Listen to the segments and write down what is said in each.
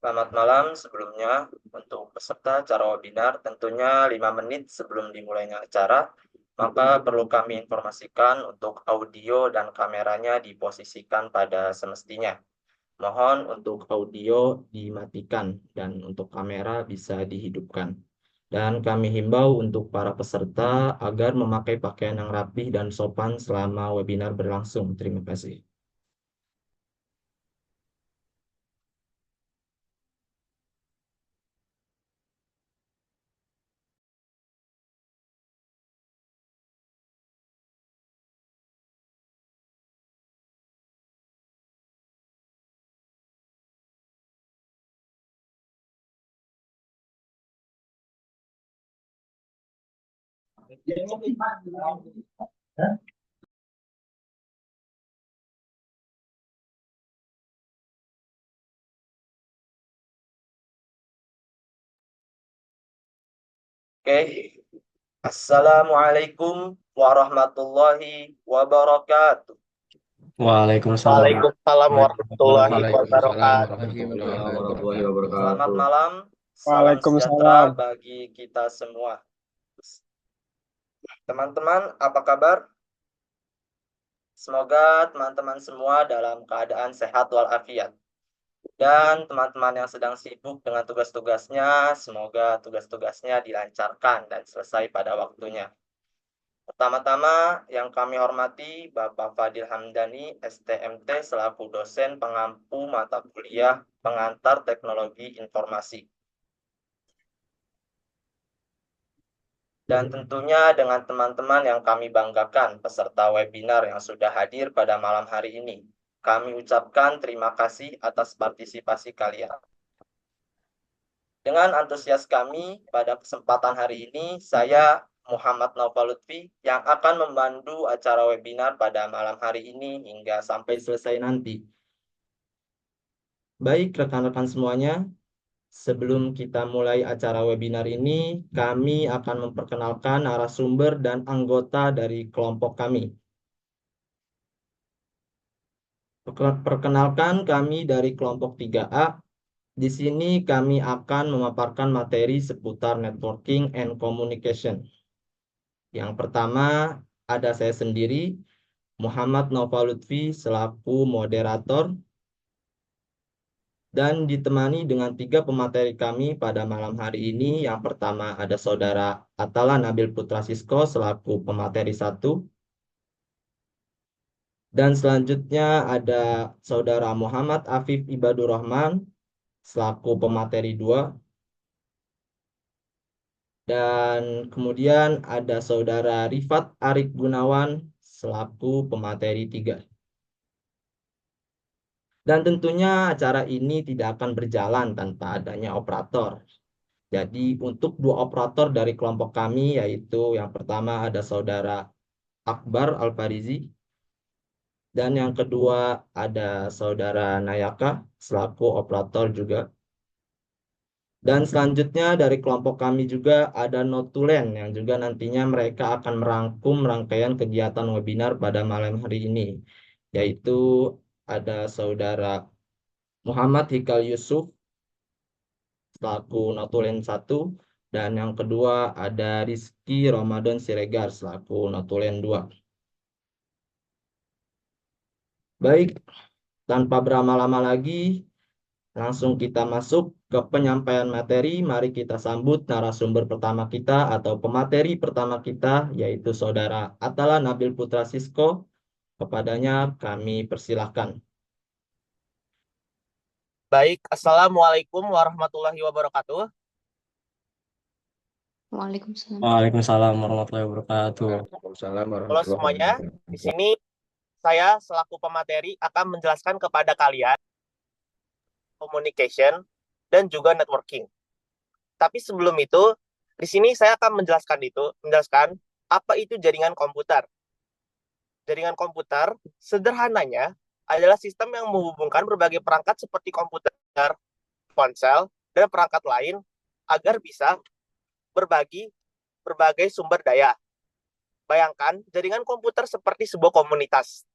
Selamat malam sebelumnya untuk peserta acara webinar tentunya 5 menit sebelum dimulainya acara, maka perlu kami informasikan untuk audio dan kameranya diposisikan pada semestinya. Mohon untuk audio dimatikan dan untuk kamera bisa dihidupkan. Dan kami himbau untuk para peserta agar memakai pakaian yang rapih dan sopan selama webinar berlangsung. Terima kasih. Oke, Assalamualaikum warahmatullahi wabarakatuh. Waalaikumsalam Waalaikumsalam warahmatullahi Waalaikumsalam wabarakatuh. warahmatullahi Selamat wabarakatuh. malam, salam sejahtera Waalaikumsalam. bagi kita semua. Teman-teman, apa kabar? Semoga teman-teman semua dalam keadaan sehat walafiat. Dan teman-teman yang sedang sibuk dengan tugas-tugasnya, semoga tugas-tugasnya dilancarkan dan selesai pada waktunya. Pertama-tama yang kami hormati Bapak Fadil Hamdani, STMT, selaku dosen pengampu mata kuliah pengantar teknologi informasi. Dan tentunya dengan teman-teman yang kami banggakan, peserta webinar yang sudah hadir pada malam hari ini. Kami ucapkan terima kasih atas partisipasi kalian. Dengan antusias kami, pada kesempatan hari ini, saya Muhammad Naufal Lutfi yang akan memandu acara webinar pada malam hari ini hingga sampai selesai nanti. Baik rekan-rekan semuanya, sebelum kita mulai acara webinar ini, kami akan memperkenalkan narasumber dan anggota dari kelompok kami. Perkenalkan kami dari kelompok 3A. Di sini kami akan memaparkan materi seputar networking and communication. Yang pertama ada saya sendiri, Muhammad Naufal Lutfi selaku moderator, dan ditemani dengan 3 pemateri kami pada malam hari ini. Yang pertama ada Saudara Atala Nabil Putra Sisko selaku pemateri 1. Dan selanjutnya ada Saudara Muhammad Afif Ibadur Rahman selaku pemateri 2. Dan kemudian ada Saudara Rifat Arik Gunawan selaku pemateri 3. Dan tentunya acara ini tidak akan berjalan tanpa adanya operator. Jadi untuk 2 operator dari kelompok kami, yaitu yang pertama ada Saudara Akbar Al-Farizi, dan yang kedua ada Saudara Nayaka selaku operator juga. Dan selanjutnya dari kelompok kami juga ada Notulen yang juga nantinya mereka akan merangkum rangkaian kegiatan webinar pada malam hari ini. Yaitu ada Saudara Muhammad Hikal Yusuf selaku Notulen 1. Dan yang kedua ada Rizky Ramadan Siregar selaku Notulen 2. Baik, tanpa berlama-lama lagi, langsung kita masuk ke penyampaian materi. Mari kita sambut narasumber pertama kita atau pemateri pertama kita, yaitu Saudara Atala Nabil Putra Sisko. Kepadanya kami persilahkan. Baik, Assalamualaikum warahmatullahi wabarakatuh. Waalaikumsalam. Waalaikumsalam warahmatullahi wabarakatuh. Waalaikumsalam Halo warahmatullahi semuanya, di wabarakatuh. sini saya selaku pemateri akan menjelaskan kepada kalian communication dan juga networking. Tapi sebelum itu, di sini saya akan menjelaskan apa itu jaringan komputer. Jaringan komputer sederhananya adalah sistem yang menghubungkan berbagai perangkat seperti komputer, ponsel, dan perangkat lain agar bisa berbagi berbagai sumber daya. Bayangkan jaringan komputer seperti sebuah komunitas.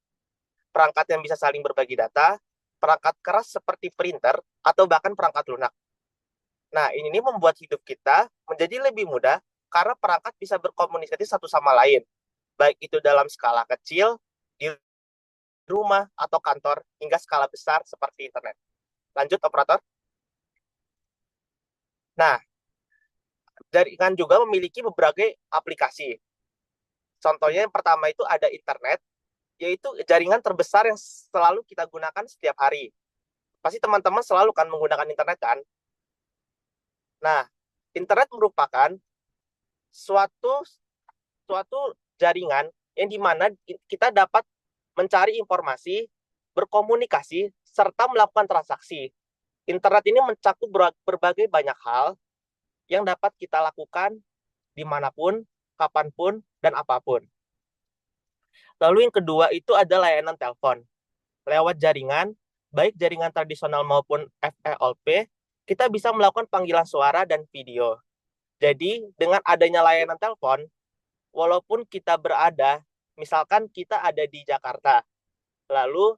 Perangkat yang bisa saling berbagi data perangkat keras seperti printer, atau bahkan perangkat lunak. Nah, ini membuat hidup kita menjadi lebih mudah karena perangkat bisa berkomunikasi satu sama lain, baik itu dalam skala kecil, di rumah, atau kantor, hingga skala besar seperti internet. Lanjut, operator. Nah, jaringan juga memiliki beberapa aplikasi. Contohnya yang pertama itu ada internet, yaitu jaringan terbesar yang selalu kita gunakan setiap hari. Pasti teman-teman selalu kan menggunakan internet kan? Nah, internet merupakan suatu jaringan yang dimana kita dapat mencari informasi, berkomunikasi, serta melakukan transaksi. Internet ini mencakup berbagai banyak hal yang dapat kita lakukan dimanapun, kapanpun, dan apapun. Lalu yang kedua itu ada layanan telepon. Lewat jaringan, baik jaringan tradisional maupun FEOP, kita bisa melakukan panggilan suara dan video. Jadi, dengan adanya layanan telepon, walaupun kita berada, misalkan kita ada di Jakarta, lalu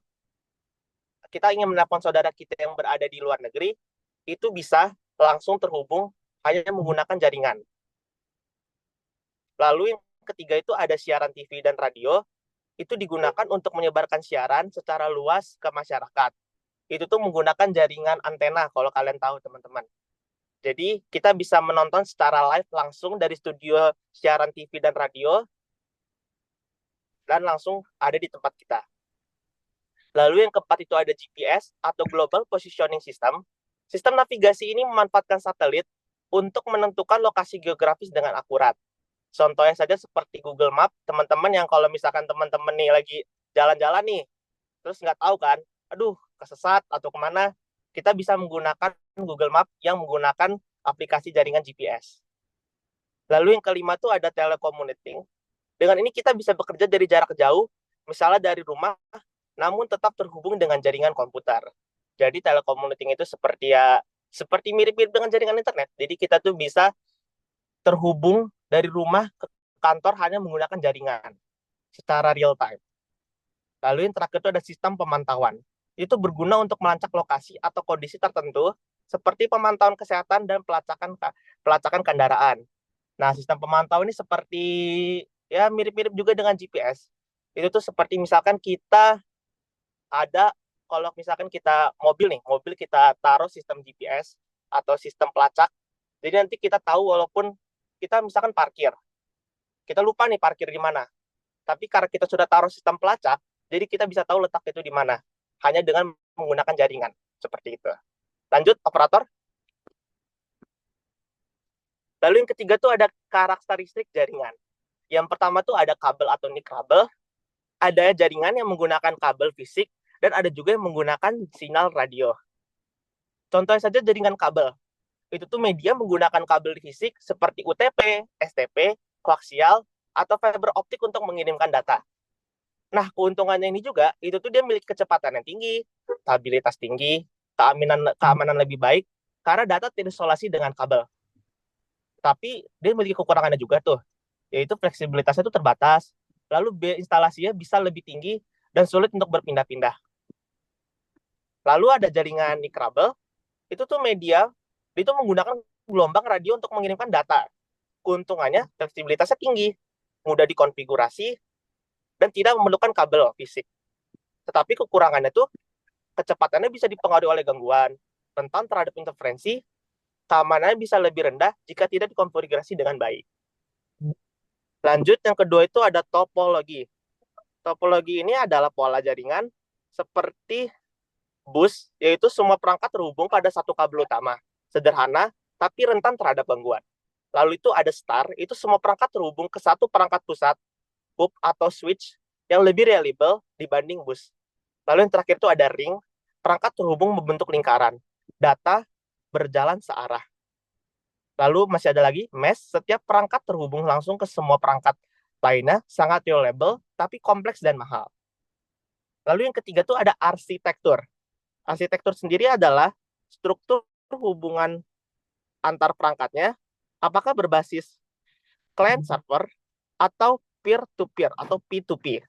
kita ingin menelpon saudara kita yang berada di luar negeri, itu bisa langsung terhubung hanya menggunakan jaringan. Lalu yang ketiga itu ada siaran TV dan radio, itu digunakan untuk menyebarkan siaran secara luas ke masyarakat. Itu tuh menggunakan jaringan antena, kalau kalian tahu teman-teman. Jadi kita bisa menonton secara live langsung dari studio siaran TV dan radio, dan langsung ada di tempat kita. Lalu yang keempat itu ada GPS atau Global Positioning System. Sistem navigasi ini memanfaatkan satelit untuk menentukan lokasi geografis dengan akurat. Contohnya saja seperti Google Map, teman-teman yang kalau misalkan teman-teman nih lagi jalan-jalan nih, terus nggak tahu kan, aduh kesesat atau kemana, kita bisa menggunakan Google Map yang menggunakan aplikasi jaringan GPS. Lalu yang kelima tuh ada telecommuting. Dengan ini kita bisa bekerja dari jarak jauh, misalnya dari rumah, namun tetap terhubung dengan jaringan komputer. Jadi telecommuting itu seperti mirip-mirip dengan jaringan internet. Jadi kita tuh bisa terhubung dari rumah ke kantor hanya menggunakan jaringan secara real time. Lalu yang terakhir itu ada sistem pemantauan. Itu berguna untuk melacak lokasi atau kondisi tertentu seperti pemantauan kesehatan dan pelacakan kendaraan. Nah, sistem pemantauan ini seperti ya mirip-mirip juga dengan GPS. Itu tuh seperti misalkan kita ada, kalau misalkan kita mobil kita taruh sistem GPS atau sistem pelacak. Jadi nanti kita tahu walaupun kita misalkan parkir, kita lupa nih parkir di mana. Tapi karena kita sudah taruh sistem pelacak, jadi kita bisa tahu letak itu di mana. Hanya dengan menggunakan jaringan. Seperti itu. Lanjut, operator. Lalu yang ketiga tuh ada karakteristik jaringan. Yang pertama tuh ada kabel atau nikrabel. Ada jaringan yang menggunakan kabel fisik, dan ada juga yang menggunakan sinyal radio. Contohnya saja jaringan kabel. Itu tuh media menggunakan kabel fisik seperti UTP, STP, koaksial, atau fiber optik untuk mengirimkan data. Nah, keuntungannya ini juga, itu tuh dia memiliki kecepatan yang tinggi, stabilitas tinggi, keamanan lebih baik, karena data terisolasi dengan kabel. Tapi dia memiliki kekurangannya juga tuh, yaitu fleksibilitasnya itu terbatas, lalu biaya instalasinya bisa lebih tinggi, dan sulit untuk berpindah-pindah. Lalu ada jaringan nikrabel, itu tuh media, itu menggunakan gelombang radio untuk mengirimkan data. Keuntungannya, fleksibilitasnya tinggi, mudah dikonfigurasi, dan tidak memerlukan kabel fisik. Tetapi kekurangannya tuh, kecepatannya bisa dipengaruhi oleh gangguan, rentan terhadap interferensi, keamanannya bisa lebih rendah jika tidak dikonfigurasi dengan baik. Lanjut, yang kedua itu ada topologi. Topologi ini adalah pola jaringan seperti bus, yaitu semua perangkat terhubung pada satu kabel utama. Sederhana, tapi rentan terhadap gangguan. Lalu itu ada star, itu semua perangkat terhubung ke satu perangkat pusat, hub atau switch, yang lebih reliable dibanding bus. Lalu yang terakhir itu ada ring, perangkat terhubung membentuk lingkaran. Data berjalan searah. Lalu masih ada lagi mesh, setiap perangkat terhubung langsung ke semua perangkat lainnya, sangat reliable, tapi kompleks dan mahal. Lalu yang ketiga itu ada arsitektur. Arsitektur sendiri adalah struktur hubungan antar perangkatnya, apakah berbasis client server atau peer-to-peer atau P2P.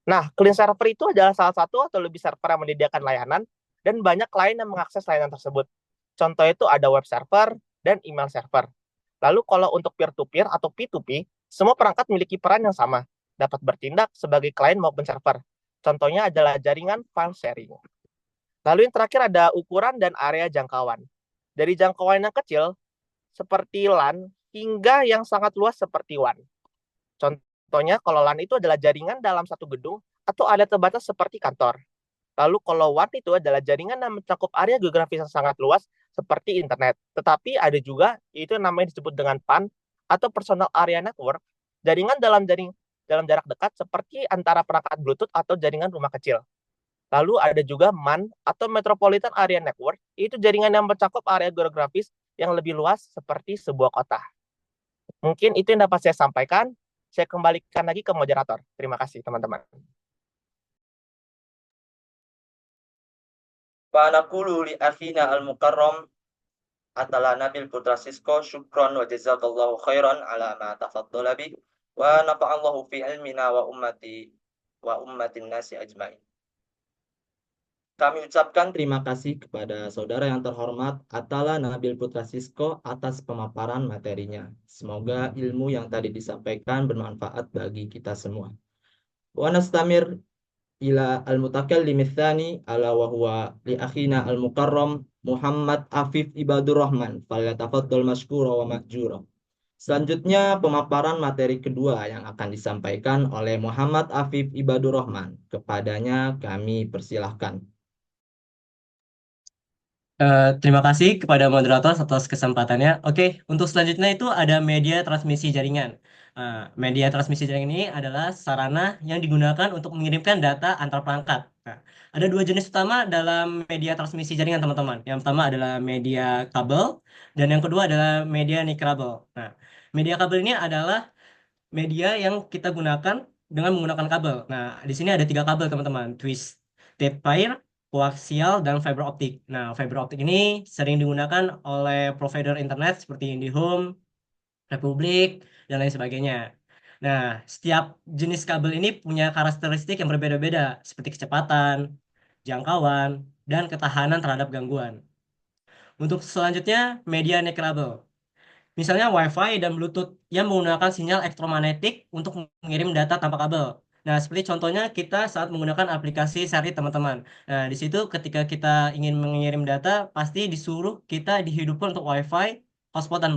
Nah, client server itu adalah salah satu atau lebih server yang menyediakan layanan dan banyak klien yang mengakses layanan tersebut. Contoh itu ada web server dan email server. Lalu kalau untuk peer-to-peer atau P2P, semua perangkat memiliki peran yang sama, dapat bertindak sebagai klien maupun server. Contohnya adalah jaringan file sharing. Lalu yang terakhir ada ukuran dan area jangkauan. Dari jangkauan yang kecil, seperti LAN, hingga yang sangat luas seperti WAN. Contohnya, kalau LAN itu adalah jaringan dalam satu gedung atau area terbatas seperti kantor. Lalu kalau WAN itu adalah jaringan yang mencakup area geografis yang sangat luas seperti internet. Tetapi ada juga itu yang namanya disebut dengan PAN atau Personal Area Network, jaringan dalam jarak dekat seperti antara perangkat Bluetooth atau jaringan rumah kecil. Lalu ada juga MAN atau Metropolitan Area Network, itu jaringan yang mencakup area geografis yang lebih luas seperti sebuah kota. Mungkin itu yang dapat saya sampaikan. Saya kembalikan lagi ke moderator. Terima kasih teman-teman. Fanaqulu li akhina al-mukarram atalana bil putra Sisko syukran wa jazakallahu khairan ala ma tafaddala bi wa nafa'allahu fi ilmina wa ummatin nasi ajmain. Kami ucapkan terima kasih kepada saudara yang terhormat Atala Nabil Putra Sisko atas pemaparan materinya. Semoga ilmu yang tadi disampaikan bermanfaat bagi kita semua. Wa nastamir ila al-mutakallim tsani ala wa huwa li akhina al-mukarram Muhammad Afif Ibadur Rahman. Falyatafaddal mashkura wa ma'jura. Selanjutnya pemaparan materi kedua yang akan disampaikan oleh Muhammad Afif Ibadur Rahman. Kepadanya kami persilahkan. Terima kasih kepada moderator atas kesempatannya. Oke, untuk selanjutnya itu ada media transmisi jaringan. Media transmisi jaringan ini adalah sarana yang digunakan untuk mengirimkan data antar perangkat. Nah, ada dua jenis utama dalam media transmisi jaringan, teman-teman. Yang pertama adalah media kabel, dan yang kedua adalah media nirkabel. Nah, media kabel ini adalah media yang kita gunakan dengan menggunakan kabel. Nah, di sini ada 3 kabel, teman-teman. Twisted pair, koaksial, dan fiber optik. Nah, fiber optik ini sering digunakan oleh provider internet seperti IndiHome, Republik, dan lain sebagainya. Nah, setiap jenis kabel ini punya karakteristik yang berbeda-beda, seperti kecepatan, jangkauan, dan ketahanan terhadap gangguan. Untuk selanjutnya, media nirkabel. Misalnya Wi-Fi dan Bluetooth yang menggunakan sinyal elektromagnetik untuk mengirim data tanpa kabel. Nah, seperti contohnya kita saat menggunakan aplikasi Siri, teman-teman. Nah, di situ ketika kita ingin mengirim data, pasti disuruh kita dihidupkan untuk Wi-Fi, hotspot, dan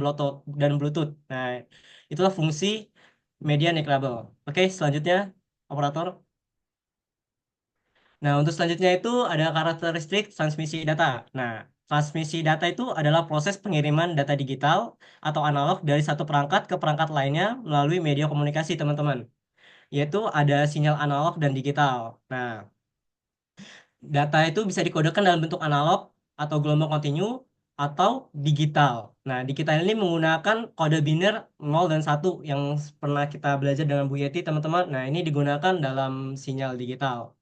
Bluetooth. Nah, itulah fungsi media nirkabel. Oke, selanjutnya, operator. Nah, untuk selanjutnya itu ada karakteristik transmisi data. Nah, transmisi data itu adalah proses pengiriman data digital atau analog dari satu perangkat ke perangkat lainnya melalui media komunikasi, teman-teman. Yaitu ada sinyal analog dan digital. Nah, data itu bisa dikodekan dalam bentuk analog atau gelombang kontinu atau digital. Nah, digital ini menggunakan kode biner 0 dan 1 yang pernah kita belajar dengan Bu Yeti, teman-teman. Nah, ini digunakan dalam sinyal digital.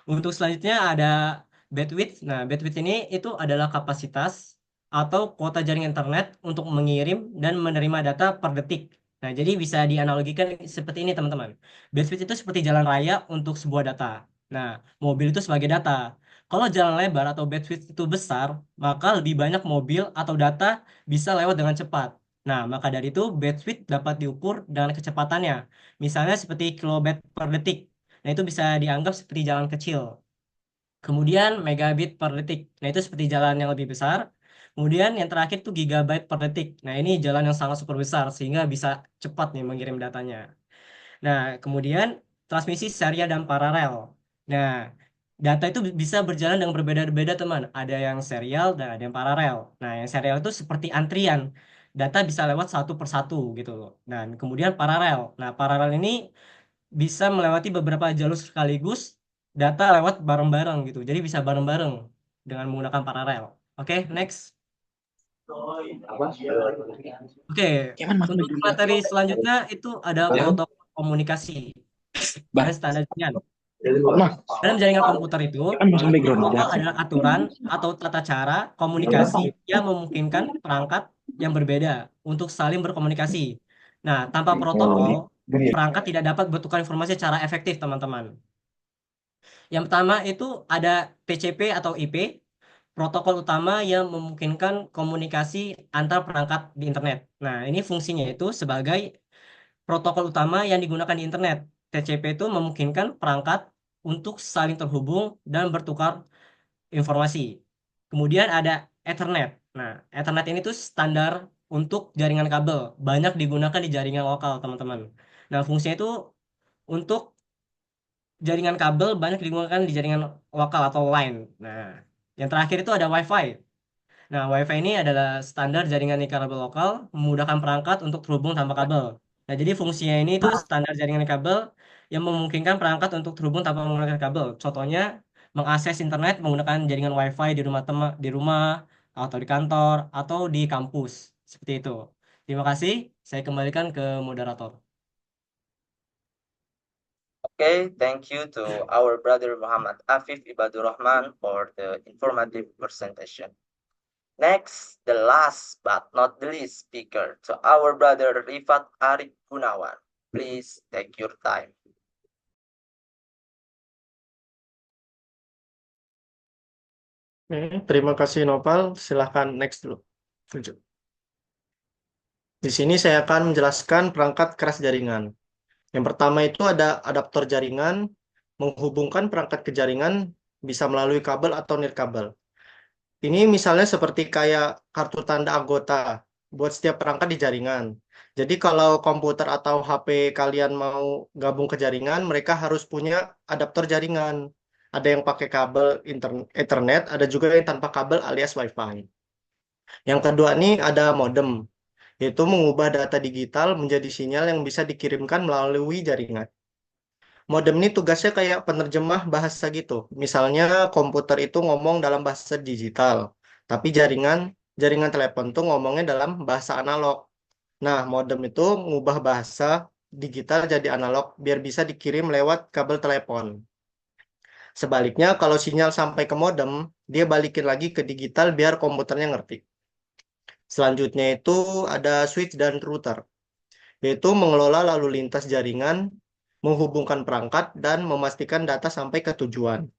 Untuk selanjutnya ada bandwidth. Nah, bandwidth ini itu adalah kapasitas atau kuota jaringan internet untuk mengirim dan menerima data per detik. Nah, jadi bisa dianalogikan seperti ini, teman-teman. Bandwidth itu seperti jalan raya untuk sebuah data. Nah, mobil itu sebagai data. Kalau jalan lebar atau bandwidth itu besar, maka lebih banyak mobil atau data bisa lewat dengan cepat. Nah, maka dari itu bandwidth dapat diukur dengan kecepatannya. Misalnya seperti kilobit per detik. Nah, itu bisa dianggap seperti jalan kecil. Kemudian megabit per detik. Nah, itu seperti jalan yang lebih besar. Kemudian yang terakhir tuh gigabyte per detik. Nah, ini jalan yang sangat super besar sehingga bisa cepat nih mengirim datanya. Nah, kemudian transmisi serial dan paralel. Nah, data itu bisa berjalan dengan berbeda-beda, teman. Ada yang serial dan ada yang paralel. Nah, yang serial itu seperti antrian. Data bisa lewat satu persatu gitu loh. Dan kemudian paralel. Nah, paralel ini bisa melewati beberapa jalur sekaligus, data lewat bareng-bareng gitu. Jadi bisa bareng-bareng dengan menggunakan paralel. Oke, next. Oke, untuk materi selanjutnya itu ada protokol komunikasi dan standar jaringan. Dalam jaringan komputer itu, protokol adalah aturan atau tata cara komunikasi yang memungkinkan perangkat yang berbeda untuk saling berkomunikasi. Nah, tanpa protokol, perangkat tidak dapat bertukar informasi secara efektif, teman-teman. Yang pertama itu ada TCP atau IP. protokol utama yang memungkinkan komunikasi antar perangkat di internet. Nah, ini fungsinya itu sebagai protokol utama yang digunakan di internet. TCP itu memungkinkan perangkat untuk saling terhubung dan bertukar informasi. Kemudian ada Ethernet. Nah, Ethernet ini tuh standar untuk jaringan kabel. Banyak digunakan di jaringan lokal, teman-teman. Nah, fungsinya itu untuk jaringan kabel banyak digunakan di jaringan lokal atau LAN. Nah, yang terakhir itu ada Wi-Fi. Nah, Wi-Fi ini adalah standar jaringan kabel lokal, memudahkan perangkat untuk terhubung tanpa kabel. Nah, jadi fungsinya ini itu standar jaringan kabel yang memungkinkan perangkat untuk terhubung tanpa menggunakan kabel. Contohnya, mengakses internet menggunakan jaringan Wi-Fi di rumah atau di kantor atau di kampus. Seperti itu. Terima kasih. Saya kembalikan ke moderator. Okay, thank you to our brother Muhammad Afif Ibadur Rahman for the informative presentation. Next, the last but not the least speaker to our brother Rifat Arif Gunawan. Please take your time. Terima kasih Nopal. Silahkan next dulu. Lanjut. Di sini saya akan menjelaskan perangkat keras jaringan. Yang pertama itu ada adaptor jaringan, menghubungkan perangkat ke jaringan bisa melalui kabel atau nirkabel. Ini misalnya seperti kayak kartu tanda anggota buat setiap perangkat di jaringan. Jadi kalau komputer atau HP kalian mau gabung ke jaringan, mereka harus punya adaptor jaringan. Ada yang pakai kabel Ethernet, ada juga yang tanpa kabel alias Wi-Fi. Yang kedua nih ada modem, yaitu mengubah data digital menjadi sinyal yang bisa dikirimkan melalui jaringan. Modem ini tugasnya kayak penerjemah bahasa gitu. Misalnya komputer itu ngomong dalam bahasa digital, tapi jaringan telepon tuh ngomongnya dalam bahasa analog. Nah, modem itu mengubah bahasa digital jadi analog biar bisa dikirim lewat kabel telepon. Sebaliknya, kalau sinyal sampai ke modem, dia balikin lagi ke digital biar komputernya ngerti. Selanjutnya itu ada switch dan router, yaitu mengelola lalu lintas jaringan, menghubungkan perangkat, dan memastikan data sampai ke tujuan.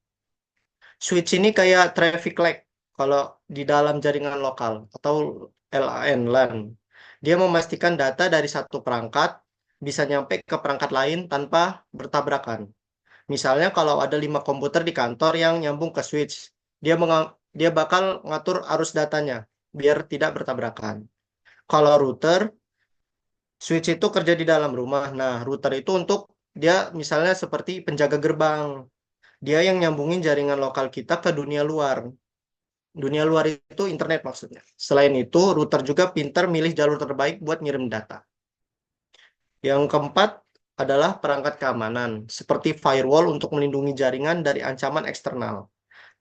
Switch ini kayak traffic light kalau di dalam jaringan lokal atau LAN. Dia memastikan data dari satu perangkat bisa nyampe ke perangkat lain tanpa bertabrakan. Misalnya kalau ada 5 komputer di kantor yang nyambung ke switch, dia bakal ngatur arus datanya biar tidak bertabrakan. Kalau router, switch itu kerja di dalam rumah. Nah, router itu untuk dia misalnya seperti penjaga gerbang. Dia yang nyambungin jaringan lokal kita ke dunia luar. Dunia luar itu internet maksudnya. Selain itu, router juga pintar milih jalur terbaik buat ngirim data. Yang keempat adalah perangkat keamanan, seperti firewall untuk melindungi jaringan dari ancaman eksternal.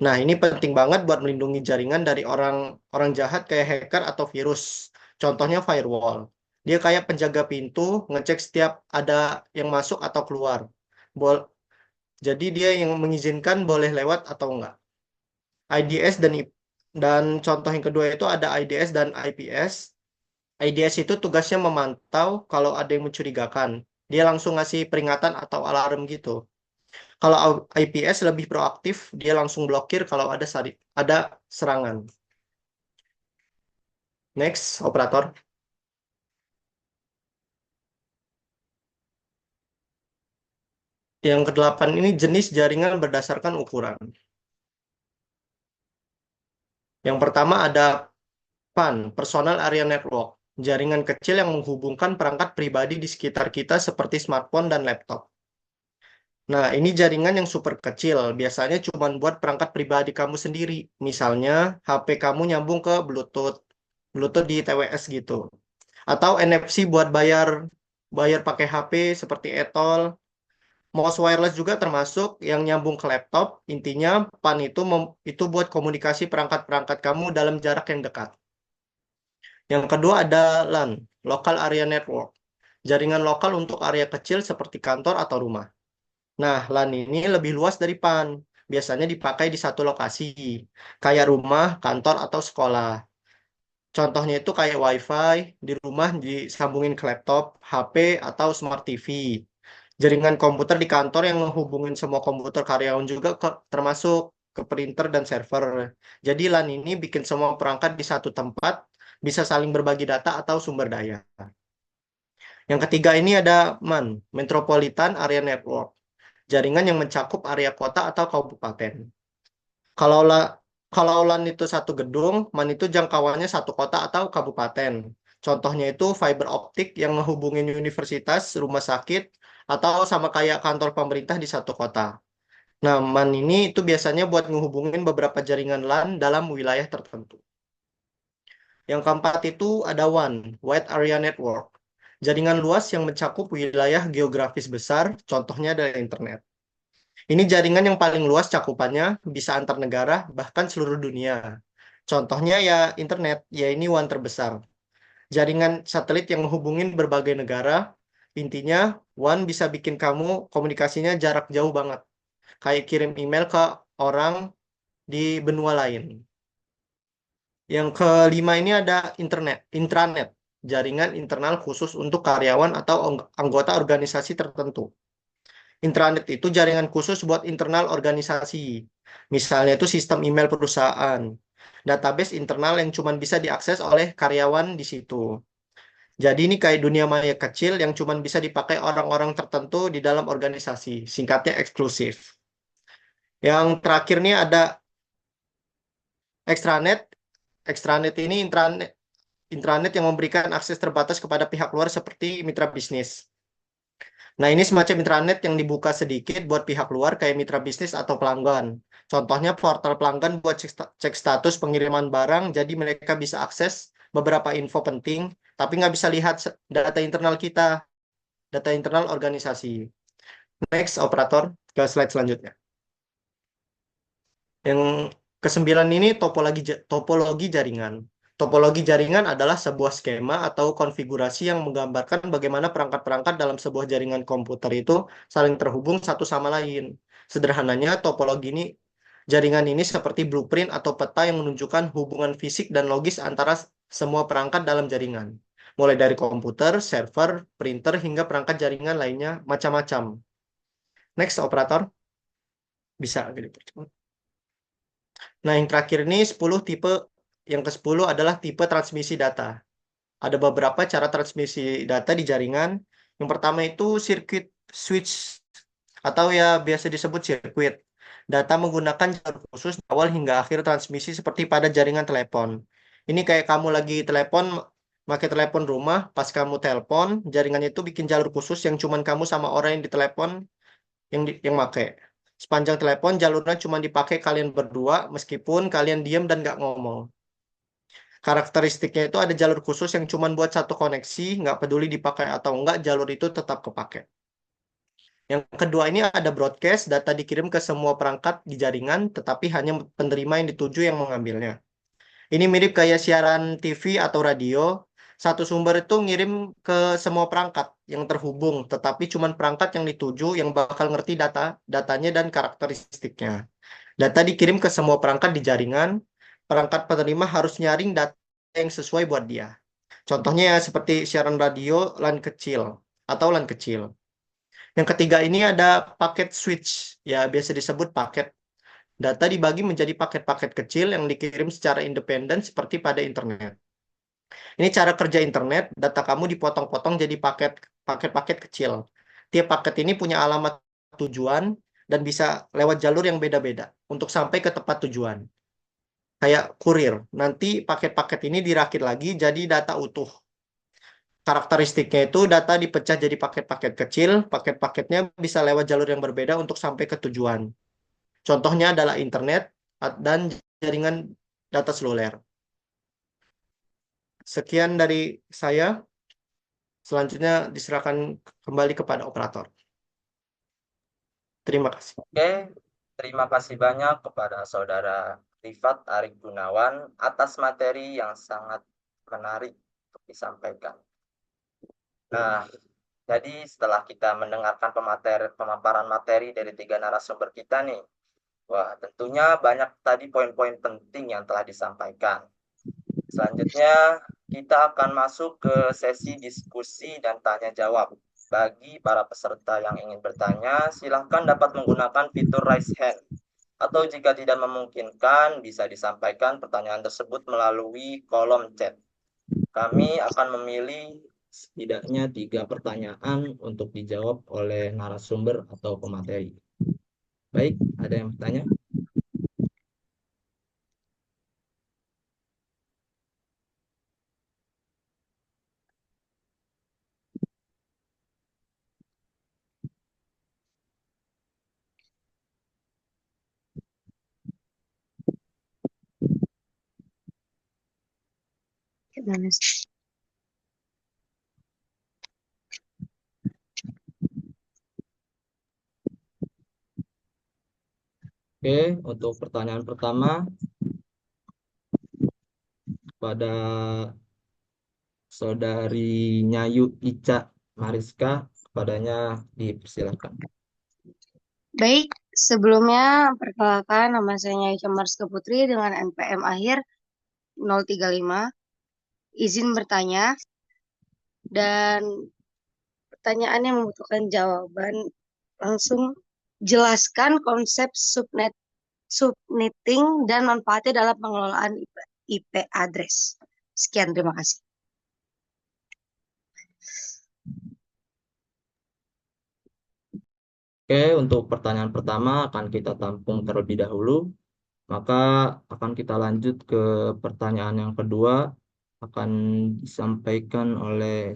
Nah, ini penting banget buat melindungi jaringan dari orang jahat kayak hacker atau virus. Contohnya firewall. Dia kayak penjaga pintu, ngecek setiap ada yang masuk atau keluar. Jadi dia yang mengizinkan boleh lewat atau enggak. IDS dan contoh yang kedua itu ada IDS dan IPS. IDS itu tugasnya memantau kalau ada yang mencurigakan. Dia langsung ngasih peringatan atau alarm gitu. Kalau IPS lebih proaktif, dia langsung blokir kalau ada serangan. Next, operator. Yang kedelapan ini jenis jaringan berdasarkan ukuran. Yang pertama ada PAN, Personal Area Network. Jaringan kecil yang menghubungkan perangkat pribadi di sekitar kita seperti smartphone dan laptop. Nah, ini jaringan yang super kecil. Biasanya cuma buat perangkat pribadi kamu sendiri. Misalnya, HP kamu nyambung ke Bluetooth di TWS gitu. Atau NFC buat bayar pakai HP seperti e-tol. Mouse wireless juga termasuk yang nyambung ke laptop. Intinya, PAN itu buat komunikasi perangkat-perangkat kamu dalam jarak yang dekat. Yang kedua ada LAN, Local Area Network. Jaringan lokal untuk area kecil seperti kantor atau rumah. Nah, LAN ini lebih luas dari PAN. Biasanya dipakai di satu lokasi, kayak rumah, kantor, atau sekolah. Contohnya itu kayak WiFi, di rumah disambungin ke laptop, HP, atau smart TV. Jaringan komputer di kantor yang menghubungin semua komputer karyawan juga termasuk, ke printer dan server. Jadi LAN ini bikin semua perangkat di satu tempat bisa saling berbagi data atau sumber daya. Yang ketiga ini ada MAN, Metropolitan Area Network, jaringan yang mencakup area kota atau kabupaten. Kalau la, kalau LAN itu satu gedung, MAN itu jangkauannya satu kota atau kabupaten. Contohnya itu fiber optik yang menghubungin universitas, rumah sakit, atau sama kayak kantor pemerintah di satu kota. Nah, MAN ini itu biasanya buat menghubungin beberapa jaringan LAN dalam wilayah tertentu. Yang keempat itu ada WAN, Wide Area Network. Jaringan luas yang mencakup wilayah geografis besar, contohnya adalah internet. Ini jaringan yang paling luas cakupannya, bisa antar negara, bahkan seluruh dunia. Contohnya ya internet, ya ini WAN terbesar. Jaringan satelit yang menghubungin berbagai negara, intinya WAN bisa bikin kamu komunikasinya jarak jauh banget. Kayak kirim email ke orang di benua lain. Yang kelima ini ada intranet, jaringan internal khusus untuk karyawan atau anggota organisasi tertentu. Intranet itu jaringan khusus buat internal organisasi. Misalnya itu sistem email perusahaan, database internal yang cuma bisa diakses oleh karyawan di situ. Jadi ini kayak dunia maya kecil yang cuma bisa dipakai orang-orang tertentu di dalam organisasi. Singkatnya eksklusif. Yang terakhir nih ada extranet. Extranet ini intranet yang memberikan akses terbatas kepada pihak luar seperti mitra bisnis. Nah, ini semacam intranet yang dibuka sedikit buat pihak luar kayak mitra bisnis atau pelanggan. Contohnya portal pelanggan buat cek status pengiriman barang, jadi mereka bisa akses beberapa info penting, tapi nggak bisa lihat data internal kita, data internal organisasi. Next, operator, ke slide selanjutnya. Yang kesembilan ini topologi jaringan. Topologi jaringan adalah sebuah skema atau konfigurasi yang menggambarkan bagaimana perangkat-perangkat dalam sebuah jaringan komputer itu saling terhubung satu sama lain. Sederhananya, jaringan ini seperti blueprint atau peta yang menunjukkan hubungan fisik dan logis antara semua perangkat dalam jaringan. Mulai dari komputer, server, printer, hingga perangkat jaringan lainnya macam-macam. Next, operator. Bisa dipercepat. Nah, yang terakhir ini 10 tipe. Yang ke-10 adalah tipe transmisi data. Ada beberapa cara transmisi data di jaringan. Yang pertama itu circuit switch atau ya biasa disebut sirkuit. Data menggunakan jalur khusus awal hingga akhir transmisi seperti pada jaringan telepon. Ini kayak kamu lagi pakai telepon rumah, pas kamu telepon, jaringannya itu bikin jalur khusus yang cuman kamu sama orang yang ditelepon yang pakai. Sepanjang telepon jalurnya cuma dipakai kalian berdua meskipun kalian diam dan nggak ngomong. Karakteristiknya itu ada jalur khusus yang cuma buat satu koneksi, nggak peduli dipakai atau enggak, jalur itu tetap kepake. Yang kedua ini ada broadcast, data dikirim ke semua perangkat di jaringan, tetapi hanya penerima yang dituju yang mengambilnya. Ini mirip kayak siaran TV atau radio, satu sumber itu ngirim ke semua perangkat yang terhubung, tetapi cuma perangkat yang dituju yang bakal ngerti datanya dan karakteristiknya. Data dikirim ke semua perangkat di jaringan, perangkat penerima harus nyaring data yang sesuai buat dia. Contohnya ya seperti siaran radio LAN kecil atau LAN kecil. Yang ketiga ini ada paket switch, ya biasa disebut paket. Data dibagi menjadi paket-paket kecil yang dikirim secara independen seperti pada internet. Ini cara kerja internet, data kamu dipotong-potong jadi paket-paket kecil. Tiap paket ini punya alamat tujuan dan bisa lewat jalur yang beda-beda untuk sampai ke tempat tujuan. Kayak kurir, nanti paket-paket ini dirakit lagi jadi data utuh. Karakteristiknya itu data dipecah jadi paket-paket kecil, paket-paketnya bisa lewat jalur yang berbeda untuk sampai ke tujuan. Contohnya adalah internet dan jaringan data seluler. Sekian dari saya. Selanjutnya diserahkan kembali kepada operator. Terima kasih. Oke, terima kasih banyak kepada Saudara Rifat Arik Gunawan atas materi yang sangat menarik untuk disampaikan. Nah, jadi setelah kita mendengarkan pemaparan materi dari 3 narasumber kita nih, wah tentunya banyak tadi poin-poin penting yang telah disampaikan. Selanjutnya kita akan masuk ke sesi diskusi dan tanya jawab. Bagi para peserta yang ingin bertanya, silahkan dapat menggunakan fitur raise hand. Atau jika tidak memungkinkan, bisa disampaikan pertanyaan tersebut melalui kolom chat. Kami akan memilih setidaknya 3 pertanyaan untuk dijawab oleh narasumber atau pemateri. Baik, ada yang bertanya? Oke, untuk pertanyaan pertama pada Saudari Nyayu Ica Mariska, kepadanya dipersilakan. Baik, sebelumnya perkenalkan nama saya Nyai Mariska Putri dengan NPM akhir 035. Izin bertanya dan pertanyaan yang membutuhkan jawaban langsung jelaskan konsep subnetting dan manfaatnya dalam pengelolaan IP address. Sekian, terima kasih. Oke, untuk pertanyaan pertama akan kita tampung terlebih dahulu. Maka akan kita lanjut ke pertanyaan yang kedua, akan disampaikan oleh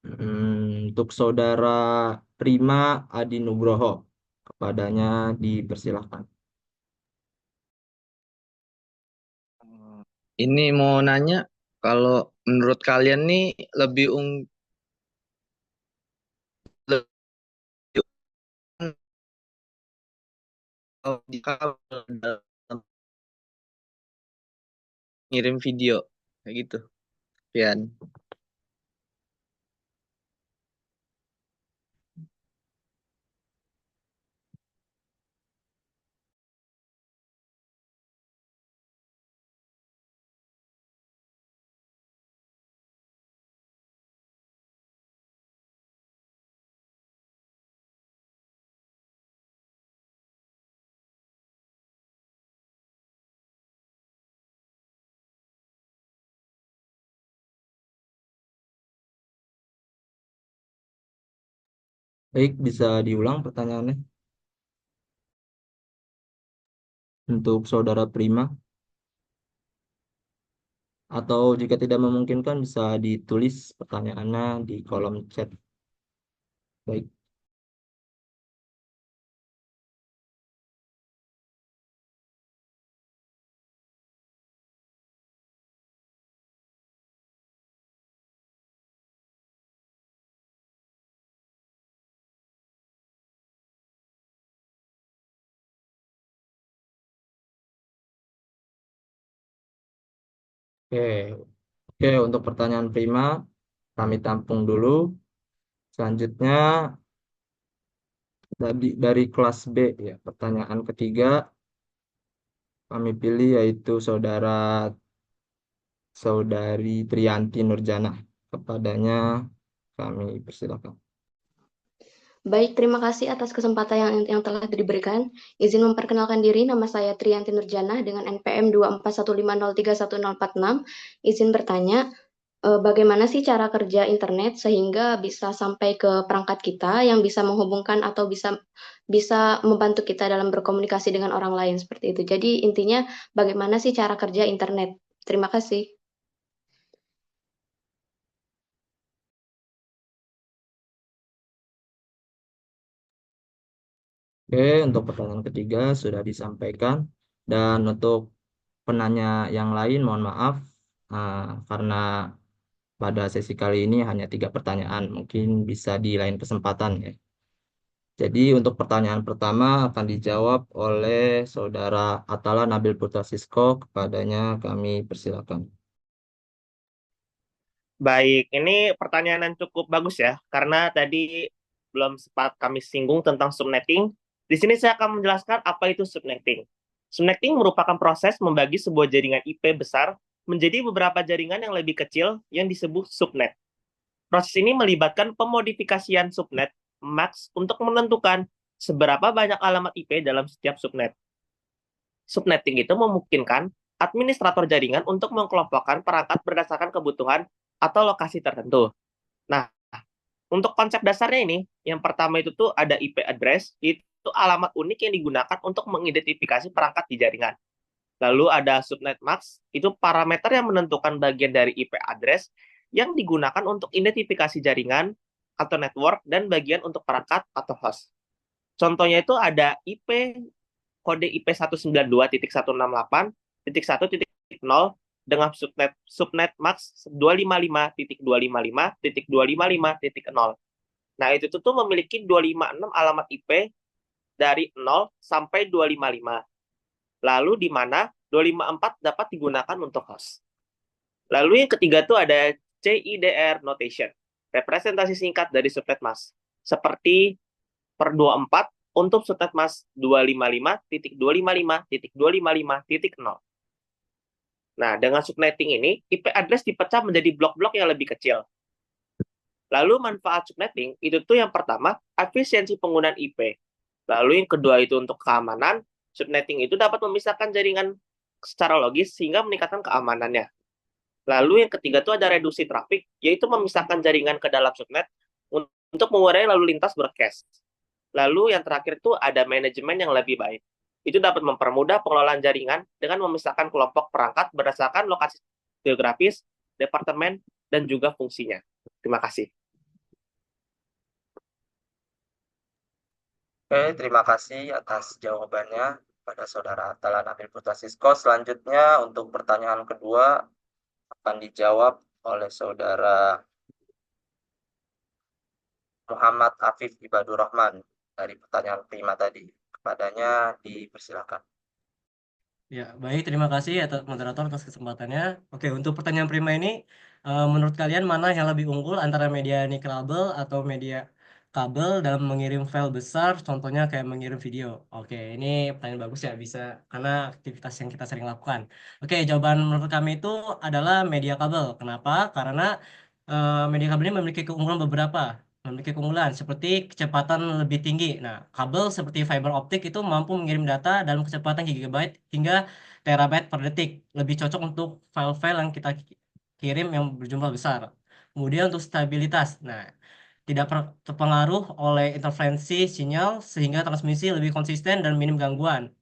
untuk Saudara Prima Adi Nugroho. Kepadanya dipersilahkan. Ini mau nanya, kalau menurut kalian nih lebih dalam ngirim video kayak gitu, Pian. Baik, bisa diulang pertanyaannya untuk Saudara Prima. Atau jika tidak memungkinkan bisa ditulis pertanyaannya di kolom chat. Baik. Oke, oke, untuk pertanyaan Prima kami tampung dulu. Selanjutnya dari kelas B ya, pertanyaan ketiga kami pilih yaitu Saudari Triyanti Nurjana. Kepadanya kami persilakan. Baik, terima kasih atas kesempatan yang telah diberikan. Izin memperkenalkan diri, nama saya Triyanti Nurjana dengan NPM 241503146. Izin bertanya, bagaimana sih cara kerja internet sehingga bisa sampai ke perangkat kita yang bisa menghubungkan atau bisa membantu kita dalam berkomunikasi dengan orang lain seperti itu. Jadi intinya bagaimana sih cara kerja internet? Terima kasih. Oke, untuk pertanyaan ketiga sudah disampaikan. Dan untuk penanya yang lain, mohon maaf karena pada sesi kali ini hanya 3 pertanyaan. Mungkin bisa di lain kesempatan ya. Jadi untuk pertanyaan pertama akan dijawab oleh Saudara Atala Nabil Putra Sisko. Kepadanya kami persilakan. Baik, ini pertanyaan yang cukup bagus ya, karena tadi belum sempat kami singgung tentang subnetting. Di sini saya akan menjelaskan apa itu subnetting. Subnetting merupakan proses membagi sebuah jaringan IP besar menjadi beberapa jaringan yang lebih kecil yang disebut subnet. Proses ini melibatkan pemodifikasian subnet max untuk menentukan seberapa banyak alamat IP dalam setiap subnet. Subnetting itu memungkinkan administrator jaringan untuk mengelompokkan perangkat berdasarkan kebutuhan atau lokasi tertentu. Nah, untuk konsep dasarnya ini, yang pertama itu tuh ada IP address, itu alamat unik yang digunakan untuk mengidentifikasi perangkat di jaringan. Lalu ada subnet mask, itu parameter yang menentukan bagian dari IP address yang digunakan untuk identifikasi jaringan atau network dan bagian untuk perangkat atau host. Contohnya itu ada kode IP 192.168.1.0 dengan subnet max 255.255.255.0. Nah, itu tuh memiliki 256 alamat IP dari 0 sampai 255. Lalu di mana 254 dapat digunakan untuk host. Lalu yang ketiga tuh ada CIDR notation, representasi singkat dari subnet mask. Seperti per 24 untuk subnet mask 255.255.255.0. Nah, dengan subnetting ini, IP address dipecah menjadi blok-blok yang lebih kecil. Lalu manfaat subnetting itu tuh yang pertama, efisiensi penggunaan IP. Lalu yang kedua itu untuk keamanan, subnetting itu dapat memisahkan jaringan secara logis sehingga meningkatkan keamanannya. Lalu yang ketiga itu ada reduksi traffic, yaitu memisahkan jaringan ke dalam subnet untuk mengurangi lalu lintas broadcast. Lalu yang terakhir itu ada manajemen yang lebih baik. Itu dapat mempermudah pengelolaan jaringan dengan memisahkan kelompok perangkat berdasarkan lokasi geografis, departemen, dan juga fungsinya. Terima kasih. Oke, terima kasih atas jawabannya pada Saudara Atalan Amir Putra Sisko. Selanjutnya untuk pertanyaan kedua akan dijawab oleh Saudara Muhammad Afif Ibadur Rahman dari pertanyaan prima tadi. Kepadanya dipersilakan. Ya, baik. Terima kasih atas moderator atas kesempatannya. Oke, untuk pertanyaan prima ini, menurut kalian mana yang lebih unggul antara media nirkabel atau media kabel dalam mengirim file besar, contohnya kayak mengirim video? Oke, ini pertanyaan bagus ya, bisa karena aktivitas yang kita sering lakukan. Oke, jawaban menurut kami itu adalah media kabel. Kenapa? Karena media kabel ini memiliki keunggulan seperti kecepatan lebih tinggi. Nah, kabel seperti fiber optik itu mampu mengirim data dalam kecepatan gigabyte hingga terabyte per detik. Lebih cocok untuk file-file yang kita kirim yang berjumlah besar. Kemudian untuk stabilitas. Nah, tidak terpengaruh oleh interferensi sinyal sehingga transmisi lebih konsisten dan minim gangguan.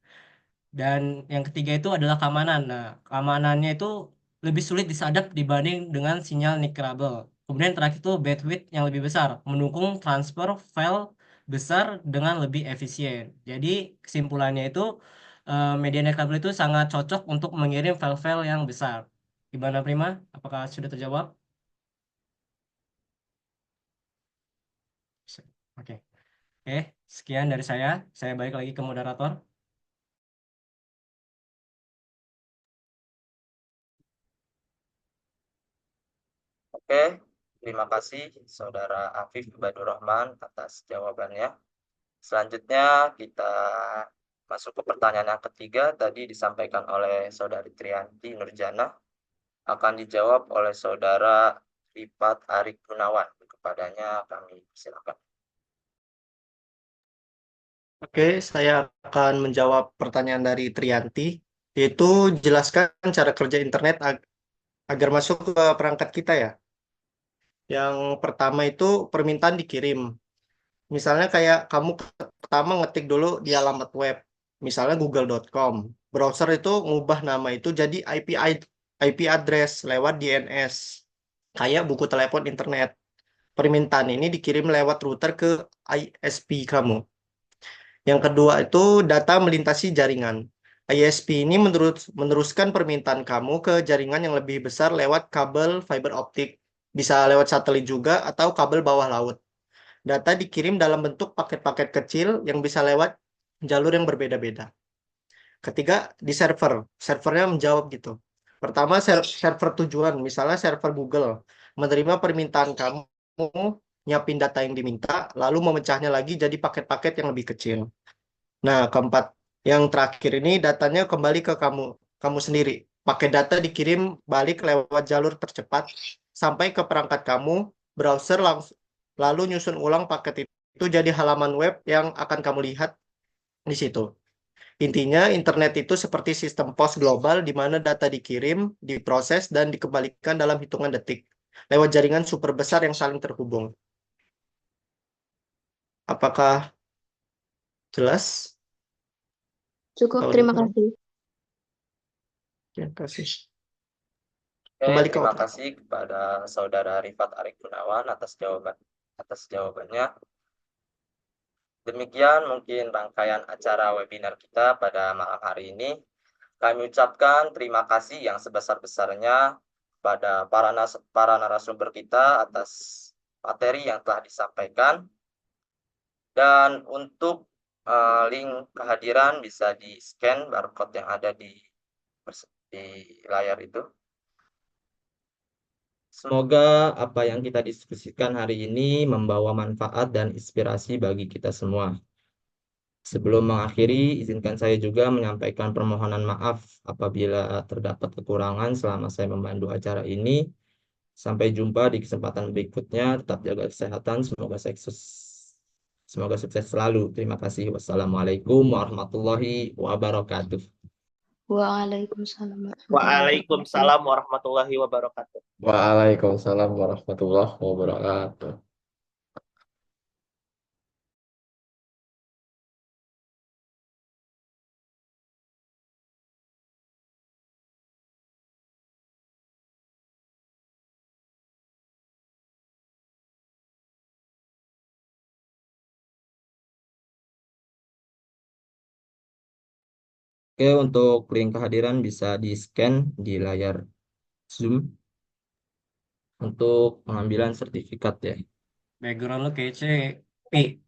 Dan yang ketiga itu adalah keamanan. Nah, keamanannya itu lebih sulit disadap dibanding dengan sinyal nirkabel. Kemudian terakhir itu bandwidth yang lebih besar, mendukung transfer file besar dengan lebih efisien. Jadi kesimpulannya itu media nirkabel itu sangat cocok untuk mengirim file-file yang besar. Gimana Prima? Apakah sudah terjawab? Oke. Oke, sekian dari saya. Saya balik lagi ke moderator. Oke, terima kasih Saudara Afif Ibadur Rahman atas jawabannya. Selanjutnya kita masuk ke pertanyaan yang ketiga, tadi disampaikan oleh Saudari Trianti Nurjana, akan dijawab oleh Saudara Rifat Arik Gunawan. Kepadanya kami silakan. Oke, saya akan menjawab pertanyaan dari Trianti, yaitu jelaskan cara kerja internet agar masuk ke perangkat kita ya. Yang pertama itu permintaan dikirim. Misalnya kayak kamu pertama ngetik dulu di alamat web, misalnya google.com. Browser itu ngubah nama itu jadi IP address lewat DNS, kayak buku telepon internet. Permintaan ini dikirim lewat router ke ISP kamu. Yang kedua itu data melintasi jaringan. ISP ini meneruskan permintaan kamu ke jaringan yang lebih besar lewat kabel fiber optik, bisa lewat satelit juga atau kabel bawah laut. Data dikirim dalam bentuk paket-paket kecil yang bisa lewat jalur yang berbeda-beda. Ketiga, di servernya menjawab gitu. Pertama, server tujuan, misalnya server Google, menerima permintaan kamu, nyiapin data yang diminta, lalu memecahnya lagi jadi paket-paket yang lebih kecil. Nah, keempat, yang terakhir ini datanya kembali ke kamu sendiri. Pakai data dikirim balik lewat jalur tercepat sampai ke perangkat kamu, browser lalu nyusun ulang paket itu jadi halaman web yang akan kamu lihat di situ. Intinya, internet itu seperti sistem pos global di mana data dikirim, diproses, dan dikembalikan dalam hitungan detik lewat jaringan super besar yang saling terhubung. Apakah jelas? Cukup, Atau terima kurang? kasih. Terima kasih. Oke, Kembali ke terima operator. kasih kepada Saudara Rifat Arik Gunawan atas jawabannya. Demikian mungkin rangkaian acara webinar kita pada malam hari ini. Kami ucapkan terima kasih yang sebesar-besarnya pada para narasumber kita atas materi yang telah disampaikan. Dan untuk link kehadiran bisa di-scan barcode yang ada di layar itu. Semoga apa yang kita diskusikan hari ini membawa manfaat dan inspirasi bagi kita semua. Sebelum mengakhiri, izinkan saya juga menyampaikan permohonan maaf apabila terdapat kekurangan selama saya memandu acara ini. Sampai jumpa di kesempatan berikutnya. Tetap jaga kesehatan. Semoga sukses selalu. Terima kasih. Wassalamualaikum warahmatullahi wabarakatuh. Waalaikumsalam warahmatullahi wabarakatuh. Waalaikumsalam warahmatullahi wabarakatuh. Waalaikumsalam warahmatullahi wabarakatuh. Oke, untuk link kehadiran bisa di-scan di layar Zoom untuk pengambilan sertifikat ya. Background lu kece. Pi.